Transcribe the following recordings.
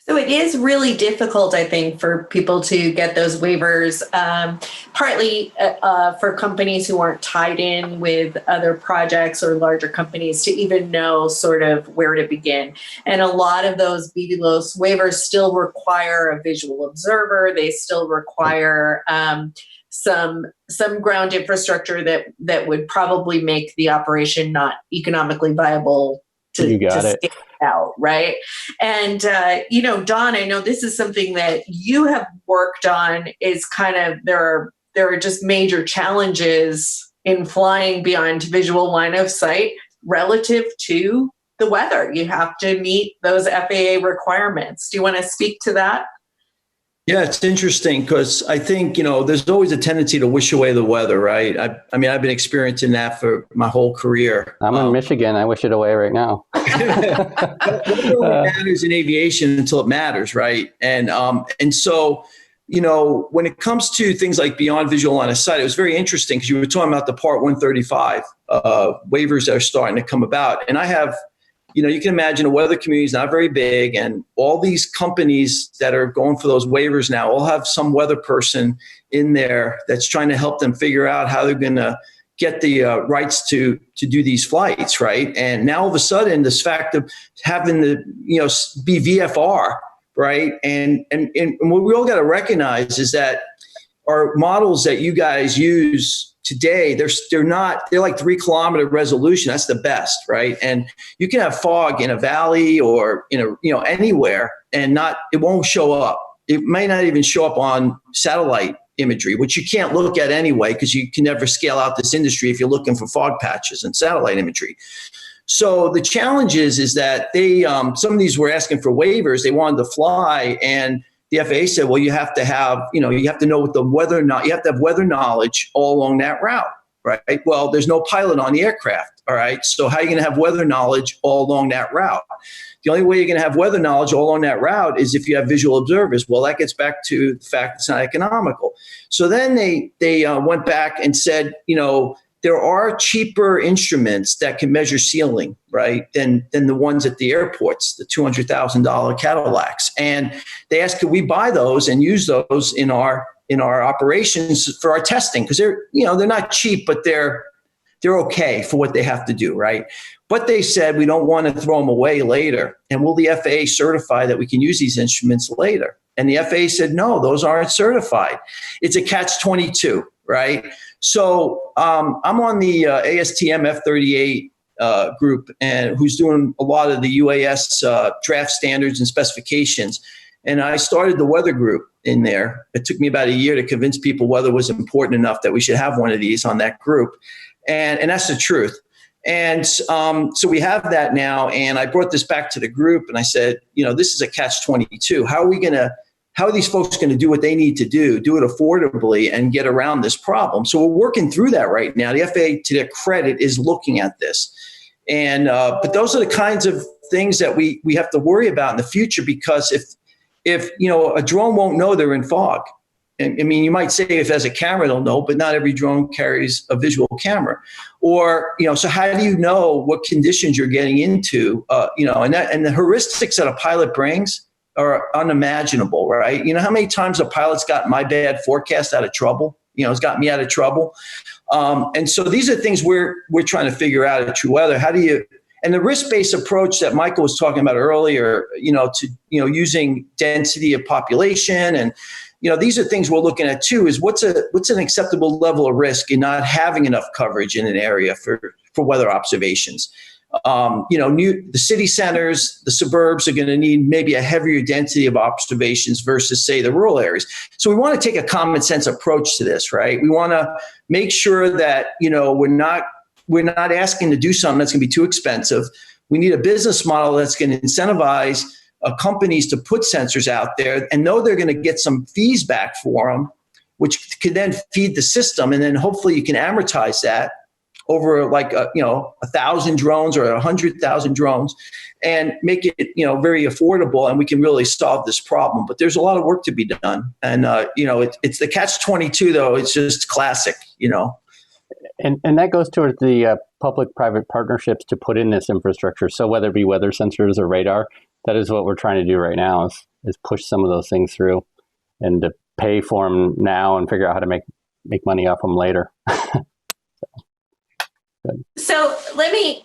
So it is really difficult, I think, for people to get those waivers, partly for companies who aren't tied in with other projects or larger companies to even know sort of where to begin. And a lot of those BVLOS waivers still require a visual observer. They still require some ground infrastructure that would probably make the operation not economically viable You to got it. scale out, right? And Don, I know this is something that you have worked on. Is kind of there are just major challenges in flying beyond visual line of sight relative to the weather. You have to meet those FAA requirements. Do you want to speak to that? Yeah, it's interesting because I think, there's always a tendency to wish away the weather, right? I mean, I've been experiencing that for my whole career. I'm in Michigan. I wish it away right now. It only matters in aviation until it matters, right? And so, when it comes to things like beyond visual line of sight, it was very interesting because you were talking about the Part 135 waivers that are starting to come about. And I have, you can imagine a weather community is not very big, and all these companies that are going for those waivers now all have some weather person in there that's trying to help them figure out how they're going to get the rights to do these flights, right? And now all of a sudden, this fact of having the be VFR, right? And what we all got to recognize is that our models that you guys use today, they're like 3 kilometer resolution. That's the best, right? And you can have fog in a valley or anywhere, and it won't show up. It may not even show up on satellite imagery, which you can't look at anyway because you can never scale out this industry if you're looking for fog patches and satellite imagery. So the challenge is that some of these were asking for waivers. They wanted to fly, and the FAA said, well, you have to have to know what the weather, you have to have weather knowledge all along that route, right? Well, there's no pilot on the aircraft, all right? So how are you going to have weather knowledge all along that route? The only way you're going to have weather knowledge all along that route is if you have visual observers. Well, that gets back to the fact it's not economical. So then they went back and said, there are cheaper instruments that can measure ceiling, right, than the ones at the airports, the $200,000 Cadillacs. And they asked, could we buy those and use those in our operations for our testing? Because they're not cheap, but they're okay for what they have to do, right? But they said we don't want to throw them away later. And will the FAA certify that we can use these instruments later? And the FAA said, no, those aren't certified. It's a catch-22, right? So I'm on the ASTM F38 group, and who's doing a lot of the UAS draft standards and specifications. And I started the weather group in there. It took me about a year to convince people weather was important enough that we should have one of these on that group. And that's the truth. And so we have that now. And I brought this back to the group, and I said, this is a catch-22. How are these folks going to do what they need to do it affordably and get around this problem? So we're working through that right now. The FAA, to their credit, is looking at this. And but those are the kinds of things that we have to worry about in the future, because if a drone won't know they're in fog. I mean, you might say if it has a camera, they'll know, but not every drone carries a visual camera. Or, so how do you know what conditions you're getting into? And the heuristics that a pilot brings are unimaginable, right? How many times a pilot's got my bad forecast out of trouble? It's got me out of trouble. And so these are things we're trying to figure out at True Weather. How do you, and the risk-based approach that Michael was talking about earlier, using density of population, and these are things we're looking at too. Is what's an acceptable level of risk in not having enough coverage in an area for weather observations? The city centers, the suburbs are going to need maybe a heavier density of observations versus, say, the rural areas. So we want to take a common sense approach to this, right? We want to make sure that we're not asking to do something that's going to be too expensive. We need a business model that's going to incentivize companies to put sensors out there and know they're going to get some fees back for them, which could then feed the system, and then hopefully you can amortize that over 1,000 drones or 100,000 drones, and make it very affordable, and we can really solve this problem. But there's a lot of work to be done, and it's the catch-22 though. It's just classic, And that goes towards the public-private partnerships to put in this infrastructure. So whether it be weather sensors or radar, that is what we're trying to do right now, is is push some of those things through and to pay for them now and figure out how to make money off them later. So let me,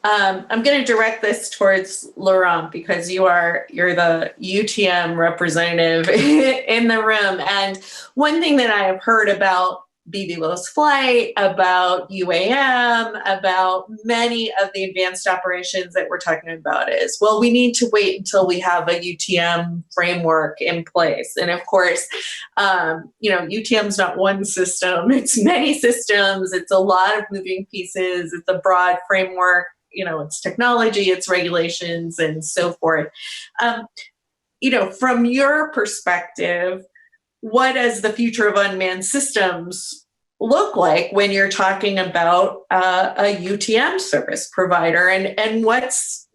I'm going to direct this towards Laurent because you're the UTM representative in the room. And one thing that I have heard about BVLOS flight, about UAM, about many of the advanced operations that we're talking about is, well, we need to wait until we have a UTM framework in place. And of course, UTM is not one system, it's many systems, it's a lot of moving pieces, it's a broad framework, it's technology, it's regulations, and so forth. From your perspective, what does the future of unmanned systems look like when you're talking about a UTM service provider, and what's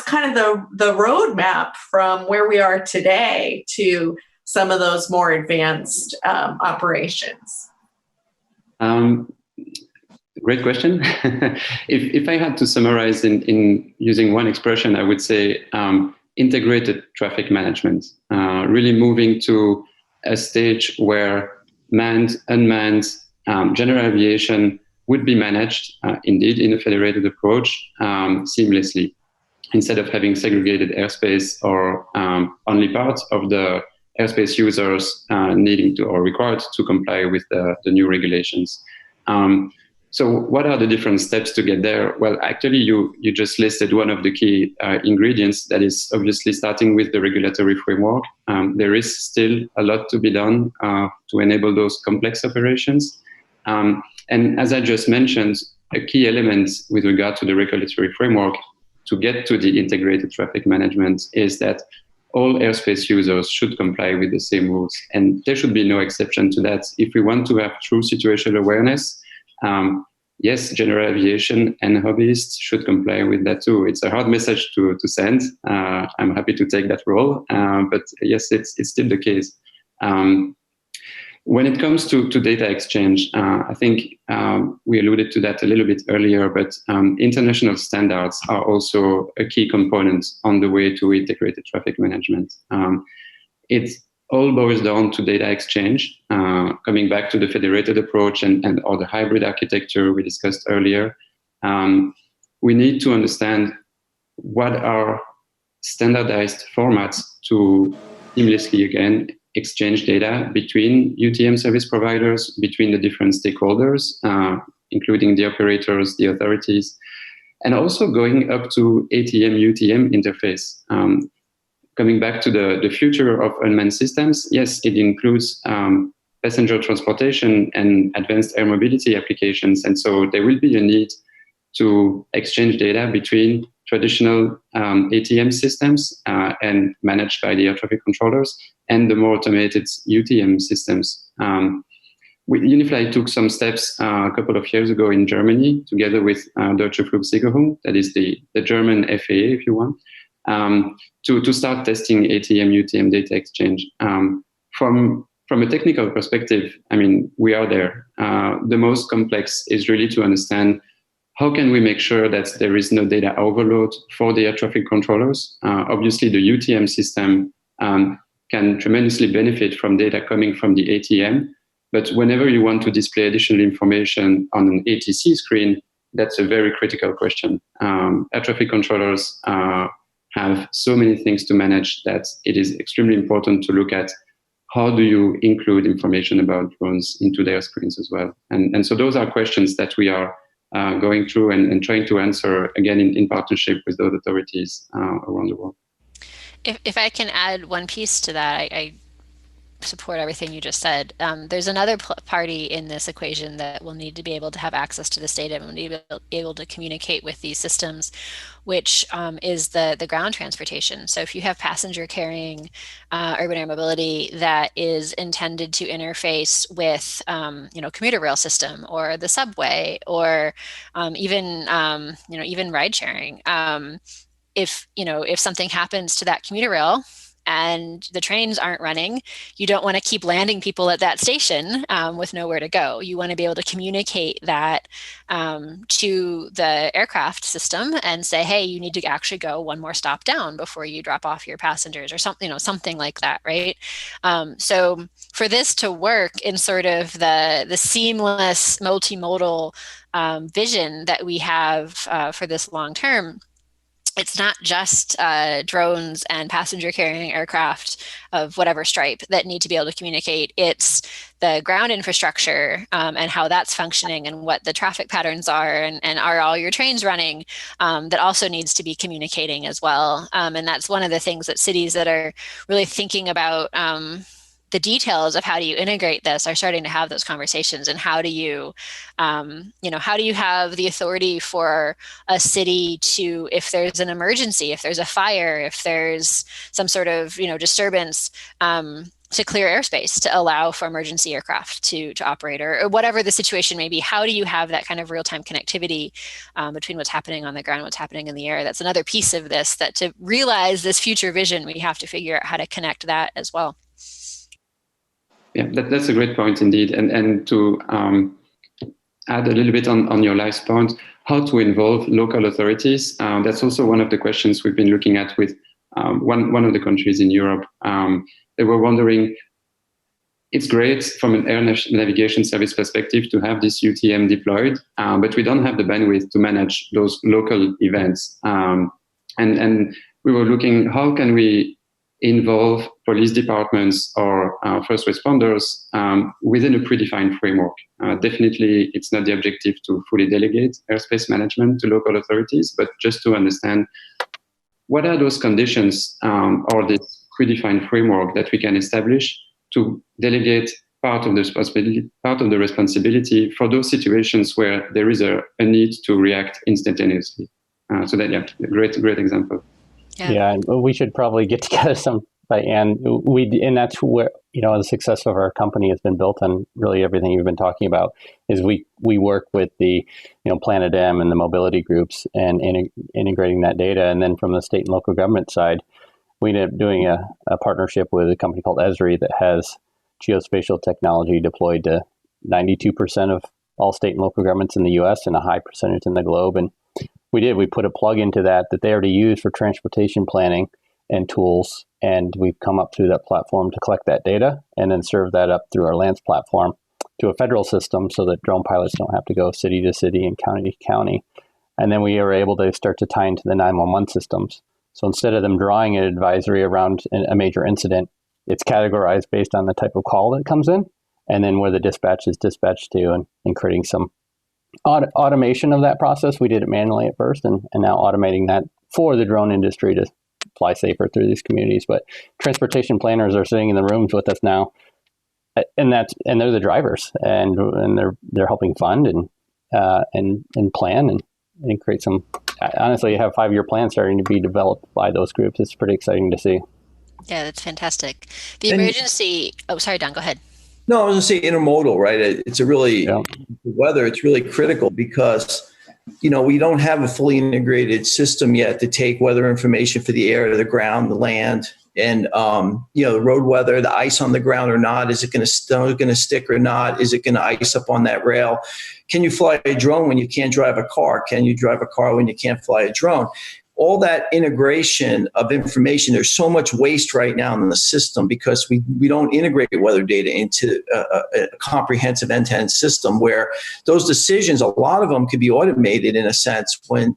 kind of the roadmap from where we are today to some of those more advanced operations? Great question. If I had to summarize in using one expression, I would say integrated traffic management, really moving to a stage where manned, unmanned, general aviation would be managed, indeed, in a federated approach seamlessly, instead of having segregated airspace or only parts of the airspace users needing to or required to comply with the new regulations. So what are the different steps to get there? Well, actually, you just listed one of the key ingredients, that is obviously starting with the regulatory framework. There is still a lot to be done to enable those complex operations. And as I just mentioned, a key element with regard to the regulatory framework to get to the integrated traffic management is that all airspace users should comply with the same rules. And there should be no exception to that. If we want to have true situational awareness, yes, general aviation and hobbyists should comply with that too. It's a hard message to send. I'm happy to take that role, but yes, it's still the case. When it comes to data exchange, I think we alluded to that a little bit earlier, but international standards are also a key component on the way to integrated traffic management. It all boils down to data exchange, coming back to the federated approach and or the hybrid architecture we discussed earlier. We need to understand what are standardized formats to seamlessly, again, exchange data between UTM service providers, between the different stakeholders, including the operators, the authorities, and also going up to ATM-UTM interface. Coming back to the future of unmanned systems, yes, it includes passenger transportation and advanced air mobility applications. And so there will be a need to exchange data between traditional ATM systems and managed by the air traffic controllers and the more automated UTM systems. Unifly took some steps a couple of years ago in Germany, together with Deutsche Flugsicherung, that is the German FAA, if you want, to start testing ATM, UTM data exchange. From a technical perspective, I mean, we are there. The most complex is really to understand how can we make sure that there is no data overload for the air traffic controllers. Obviously, the UTM system can tremendously benefit from data coming from the ATM, but whenever you want to display additional information on an ATC screen, that's a very critical question. Air traffic controllers have so many things to manage that it is extremely important to look at how do you include information about drones into their screens as well. And so those are questions that we are going through and trying to answer, again, in partnership with those authorities around the world. If I can add one piece to that, I support everything you just said. There's another party in this equation that will need to be able to have access to this data and will need to be able to communicate with these systems, which is the ground transportation. So if you have passenger carrying urban air mobility that is intended to interface with commuter rail system or the subway or even ride sharing, if something happens to that commuter rail and the trains aren't running, you don't want to keep landing people at that station with nowhere to go. You want to be able to communicate that to the aircraft system and say, hey, you need to actually go one more stop down before you drop off your passengers, or something, something like that, right? So for this to work in sort of the seamless multimodal vision that we have for this long term, it's not just drones and passenger carrying aircraft of whatever stripe that need to be able to communicate. It's the ground infrastructure and how that's functioning and what the traffic patterns are, and are all your trains running, that also needs to be communicating as well. And that's one of the things that cities that are really thinking about the details of how do you integrate this are starting to have those conversations. And how do you, how do you have the authority for a city to, if there's an emergency, if there's a fire, if there's some sort of, disturbance, to clear airspace to allow for emergency aircraft to operate, or whatever the situation may be. How do you have that kind of real-time connectivity between what's happening on the ground, what's happening in the air? That's another piece of this, that to realize this future vision, we have to figure out how to connect that as well. Yeah, that's a great point indeed. And to add a little bit on your last point, how to involve local authorities. That's also one of the questions we've been looking at with one of the countries in Europe. They were wondering, it's great from an air navigation service perspective to have this UTM deployed, but we don't have the bandwidth to manage those local events. And we were looking, how can we involve police departments or first responders within a predefined framework. Definitely, it's not the objective to fully delegate airspace management to local authorities, but just to understand what are those conditions or this predefined framework that we can establish to delegate part of the responsibility for those situations where there is a need to react instantaneously. So that, yeah, great example. Yeah, and we should probably get together and that's where, the success of our company has been built on really everything you've been talking about. Is we work with the, Planet M and the mobility groups and integrating that data. And then from the state and local government side, we ended up doing a partnership with a company called Esri that has geospatial technology deployed to 92% of all state and local governments in the U.S. and a high percentage in the globe. And we put a plug into that they already use for transportation planning and tools. And we've come up through that platform to collect that data and then serve that up through our Lance platform to a federal system so that drone pilots don't have to go city to city and county to county. And then we are able to start to tie into the 911 systems. So instead of them drawing an advisory around a major incident, it's categorized based on the type of call that comes in and then where the dispatch is dispatched to, and creating some automation of that process. We did it manually at first, and now automating that for the drone industry to fly safer through these communities. But transportation planners are sitting in the rooms with us now, and they're the drivers, and they're helping fund and plan and create some. Honestly, have 5-year plans starting to be developed by those groups. It's pretty exciting to see. Yeah, that's fantastic. The emergency. Oh, sorry, Don. Go ahead. No, I was going to say intermodal, right? It's a really, weather, it's really critical because, we don't have a fully integrated system yet to take weather information for the air, the ground, the land, and, the road weather, the ice on the ground or not. Is it going to stick or not? Is it going to ice up on that rail? Can you fly a drone when you can't drive a car? Can you drive a car when you can't fly a drone? All that integration of information, there's so much waste right now in the system because we don't integrate weather data into a comprehensive end-to-end system where those decisions, a lot of them could be automated in a sense a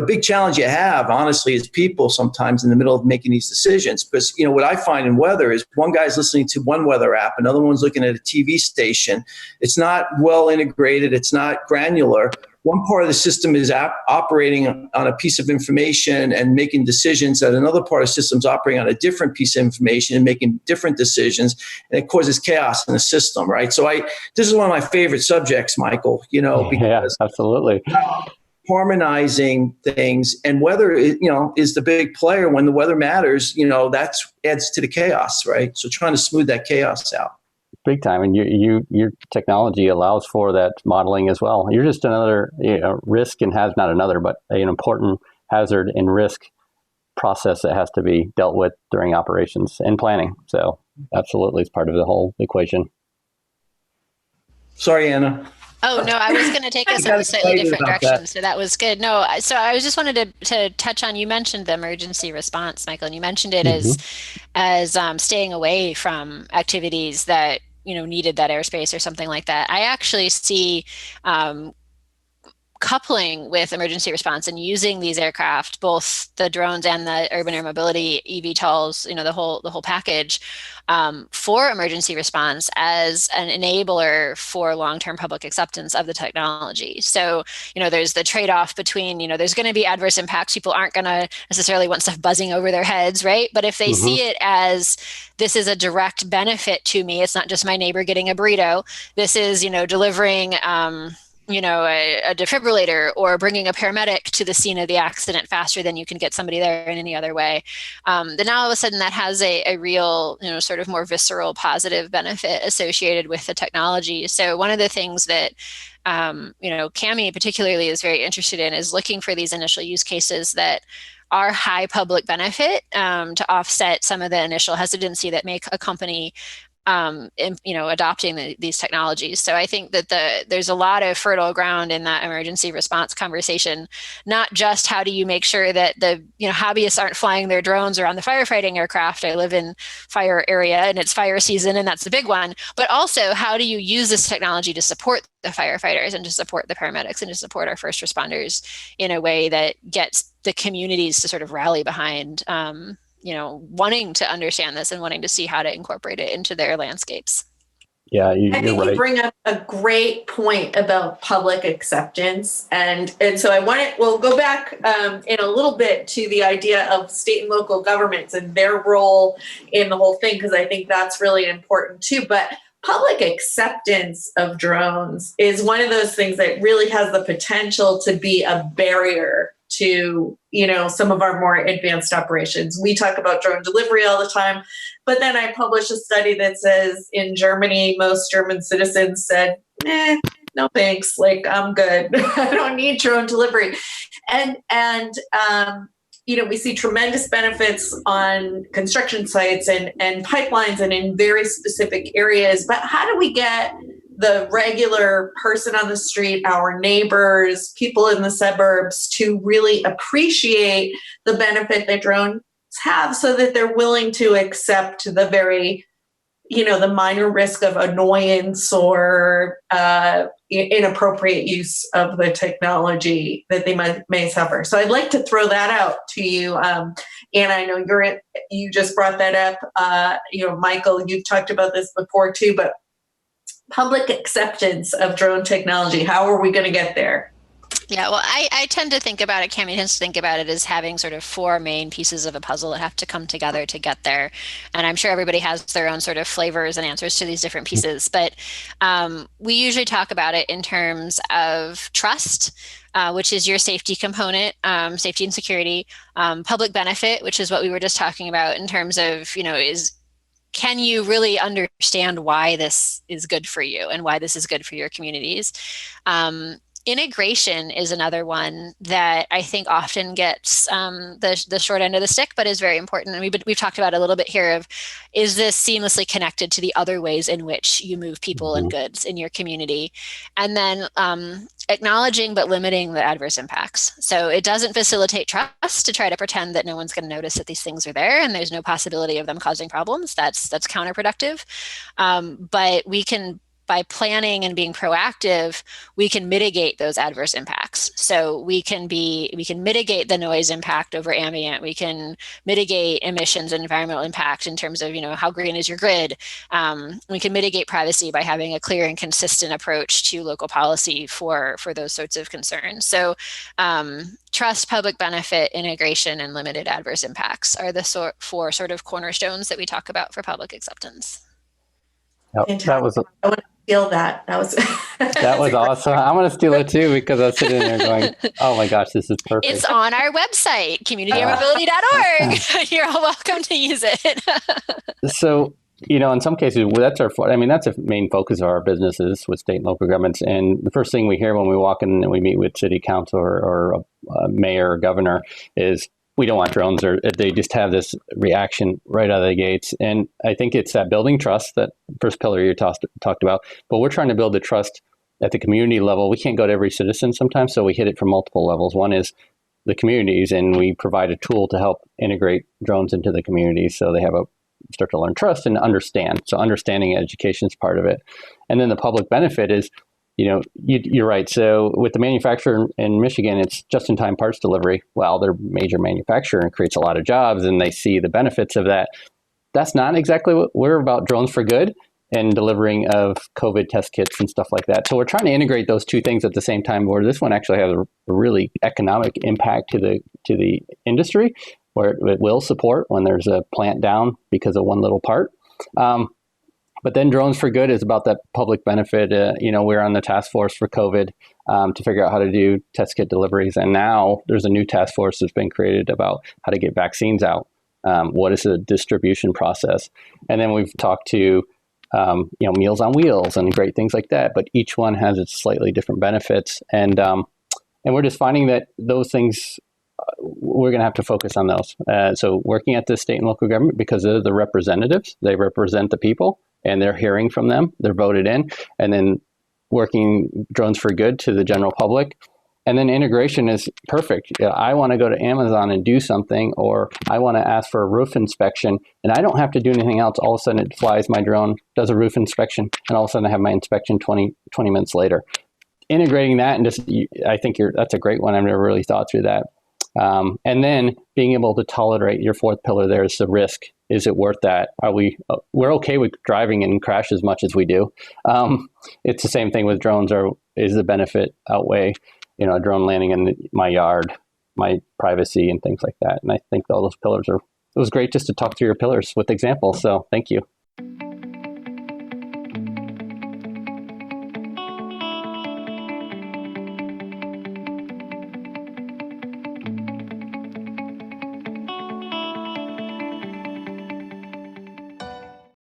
big challenge you have, honestly, is people sometimes in the middle of making these decisions. Because, what I find in weather is one guy's listening to one weather app, another one's looking at a TV station. It's not well integrated. It's not granular. One part of the system is operating on a piece of information and making decisions that another part of the system is operating on a different piece of information and making different decisions. And it causes chaos in the system, right? So this is one of my favorite subjects, Michael, because absolutely. Harmonizing things, and weather, is the big player. When the weather matters, that adds to the chaos, right? So trying to smooth that chaos out. Big time, and your technology allows for that modeling as well. You're just another risk and has not another, but an important hazard and risk process that has to be dealt with during operations and planning. So absolutely, it's part of the whole equation. Sorry, Anna. Oh, no, I was going to take us in a slightly different direction. So that was good. No, so I was just wanted to touch on, you mentioned the emergency response, Michael, and you mentioned it as staying away from activities that, needed that airspace or something like that. I actually see coupling with emergency response and using these aircraft, both the drones and the urban air mobility eVTOLs, the whole package, for emergency response as an enabler for long-term public acceptance of the technology. So, there's the trade-off between, there's going to be adverse impacts. People aren't going to necessarily want stuff buzzing over their heads, right? But if they see it as, this is a direct benefit to me, it's not just my neighbor getting a burrito. This is, delivering, a defibrillator or bringing a paramedic to the scene of the accident faster than you can get somebody there in any other way, then now all of a sudden that has a real, sort of more visceral positive benefit associated with the technology. So one of the things that Cami particularly is very interested in is looking for these initial use cases that are high public benefit, to offset some of the initial hesitancy that make a company adopting these technologies. So I think that there's a lot of fertile ground in that emergency response conversation, not just how do you make sure that the hobbyists aren't flying their drones around the firefighting aircraft. I live in fire area and it's fire season and that's the big one, but also how do you use this technology to support the firefighters and to support the paramedics and to support our first responders in a way that gets the communities to sort of rally behind wanting to understand this and wanting to see how to incorporate it into their landscapes. Yeah, I think right. You bring up a great point about public acceptance. And so we'll go back in a little bit to the idea of state and local governments and their role in the whole thing, because I think that's really important too. But public acceptance of drones is one of those things that really has the potential to be a barrier to, some of our more advanced operations. We talk about drone delivery all the time, but then I published a study that says in Germany, most German citizens said, no thanks, like I'm good. I don't need drone delivery. And we see tremendous benefits on construction sites and pipelines and in very specific areas, but how do we get the regular person on the street, our neighbors, people in the suburbs to really appreciate the benefit that drones have so that they're willing to accept the very, the minor risk of annoyance or inappropriate use of the technology that they may suffer. So I'd like to throw that out to you. And I know you just brought that up. Michael, you've talked about this before too, but public acceptance of drone technology, how are we going to get there? Yeah, well, I tend to think about it, Cami tends to think about it as having sort of four main pieces of a puzzle that have to come together to get there. And I'm sure everybody has their own sort of flavors and answers to these different pieces. But we usually talk about it in terms of trust, which is your safety component, safety and security, public benefit, which is what we were just talking about in terms of, can you really understand why this is good for you and why this is good for your communities? Integration is another one that I think often gets the short end of the stick, but is very important. And we've talked about a little bit here of, is this seamlessly connected to the other ways in which you move people and goods in your community? And then acknowledging but limiting the adverse impacts. So it doesn't facilitate trust to try to pretend that no one's going to notice that these things are there and there's no possibility of them causing problems. That's counterproductive. But we can, by planning and being proactive, we can mitigate those adverse impacts. So we can mitigate the noise impact over ambient. We can mitigate emissions and environmental impact in terms of, how green is your grid. We can mitigate privacy by having a clear and consistent approach to local policy for those sorts of concerns. So trust, public benefit, integration, and limited adverse impacts are the four sort of cornerstones that we talk about for public acceptance. Yep, that was I want to steal that. That was awesome. I'm going to steal it too, because I was sitting there going, oh my gosh, this is perfect. It's on our website, communityairmobility.org. You're all welcome to use it. So, in some cases, that's a main focus of our businesses with state and local governments. And the first thing we hear when we walk in and we meet with city council or a mayor or governor is, we don't want drones, or they just have this reaction right out of the gates. And I think it's that building trust, that first pillar you talked about, but we're trying to build the trust at the community level. We can't go to every citizen sometimes, so we hit it from multiple levels. One is the communities, and we provide a tool to help integrate drones into the community so they start to learn trust and understand. So understanding education is part of it. And then the public benefit is, you're right. So with the manufacturer in Michigan, it's just-in-time parts delivery. Well, they're a major manufacturer and creates a lot of jobs, and they see the benefits of that. That's not exactly what we're about. Drones for good and delivering of COVID test kits and stuff like that. So we're trying to integrate those two things at the same time, where this one actually has a really economic impact to the industry, where it will support when there's a plant down because of one little part. But then Drones for Good is about that public benefit. We're on the task force for COVID to figure out how to do test kit deliveries. And now there's a new task force that's been created about how to get vaccines out. What is the distribution process? And then we've talked to, Meals on Wheels and great things like that. But each one has its slightly different benefits. And we're just finding that those things, we're going to have to focus on those. So working at the state and local government, because they're the representatives, they represent the people, and they're hearing from them, they're voted in, and then working Drones for Good to the general public. And then integration is perfect. I want to go to Amazon and do something, or I want to ask for a roof inspection, and I don't have to do anything else. All of a sudden it flies my drone, does a roof inspection, and all of a sudden I have my inspection 20 minutes later. Integrating that, and I think that's a great one. I've never really thought through that. And then being able to tolerate your fourth pillar there is the risk. Is it worth that? We're okay with driving and crash as much as we do. It's the same thing with drones. Is the benefit outweigh, a drone landing in my yard, my privacy and things like that? And I think all those pillars it was great just to talk through your pillars with examples. So thank you.